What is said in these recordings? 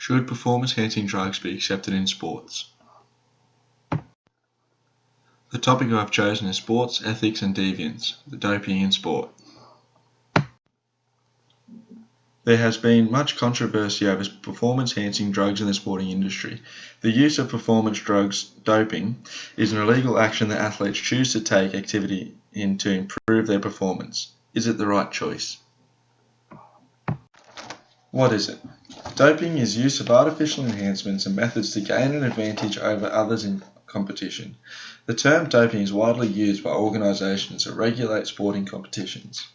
Should performance-enhancing drugs be accepted in sports? The topic I've chosen is sports, ethics and deviance, the doping in sport. There has been much controversy over performance-enhancing drugs in the sporting industry. The use of performance drugs, doping, is an illegal action that athletes choose to take activity in to improve their performance. Is it the right choice? What is it? Doping is use of artificial enhancements and methods to gain an advantage over others in competition. The term doping is widely used by organisations that regulate sporting competitions.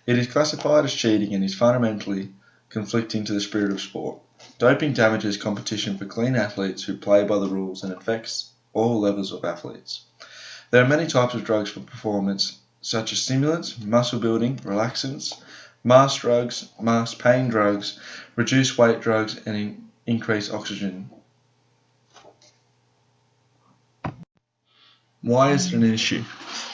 It is classified as cheating and is fundamentally conflicting to the spirit of sport. Doping damages competition for clean athletes who play by the rules and affects all levels of athletes. There are many types of drugs for performance, such as stimulants, muscle building, relaxants, mass drugs, mass pain drugs, reduce weight drugs, and increase oxygen. Why is it an issue?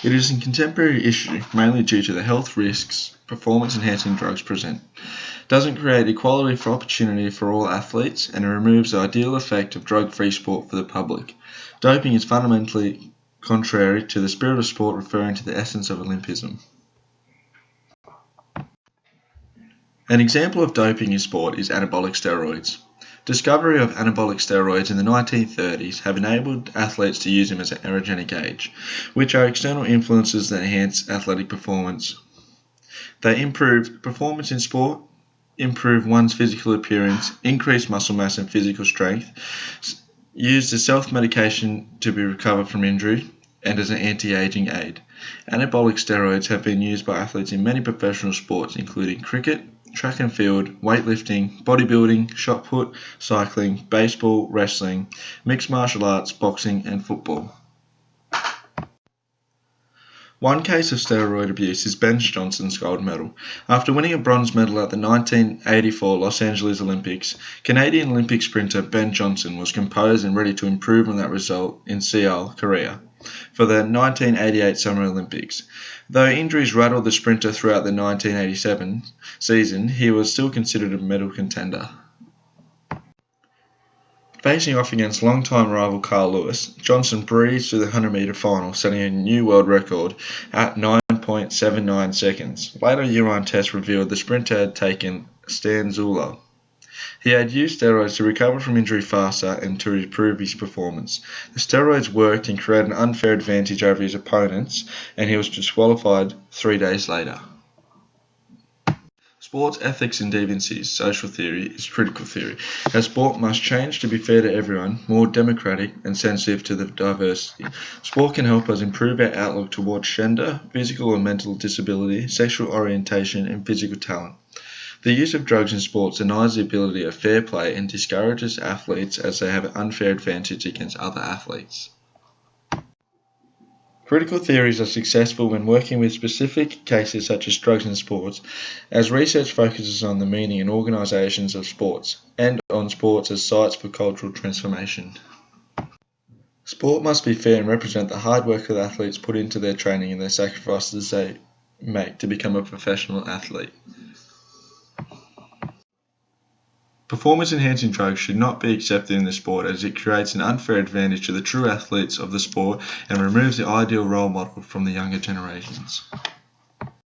It is a contemporary issue, mainly due to the health risks performance-enhancing drugs present. It doesn't create equality for opportunity for all athletes, and it removes the ideal effect of drug-free sport for the public. Doping is fundamentally contrary to the spirit of sport, referring to the essence of Olympism. An example of doping in sport is anabolic steroids. Discovery of anabolic steroids in the 1930s have enabled athletes to use them as an aerogenic age, which are external influences that enhance athletic performance. They improve performance in sport, improve one's physical appearance, increase muscle mass and physical strength, used as self-medication to be recovered from injury, and as an anti-aging aid. Anabolic steroids have been used by athletes in many professional sports, including cricket, track and field, weightlifting, bodybuilding, shot put, cycling, baseball, wrestling, mixed martial arts, boxing, and football. One case of steroid abuse is Ben Johnson's gold medal. After winning a bronze medal at the 1984 Los Angeles Olympics, Canadian Olympic sprinter Ben Johnson was composed and ready to improve on that result in Seoul, Korea, for the 1988 Summer Olympics. Though injuries rattled the sprinter throughout the 1987 season, he was still considered a medal contender. Facing off against longtime rival Carl Lewis, Johnson breezed through the 100-metre final, setting a new world record at 9.79 seconds. Later urine tests revealed the sprinter had taken Stanzuolo. He had used steroids to recover from injury faster and to improve his performance. The steroids worked and created an unfair advantage over his opponents, and he was disqualified 3 days later. Sports ethics and deviancies, social theory, is critical theory, as sport must change to be fair to everyone, more democratic and sensitive to the diversity. Sport can help us improve our outlook towards gender, physical and mental disability, sexual orientation and physical talent. The use of drugs in sports denies the ability of fair play and discourages athletes as they have an unfair advantage against other athletes. Critical theories are successful when working with specific cases such as drugs in sports, as research focuses on the meaning and organisations of sports, and on sports as sites for cultural transformation. Sport must be fair and represent the hard work that athletes put into their training and the sacrifices they make to become a professional athlete. Performance-enhancing drugs should not be accepted in the sport, as it creates an unfair advantage to the true athletes of the sport and removes the ideal role model from the younger generations.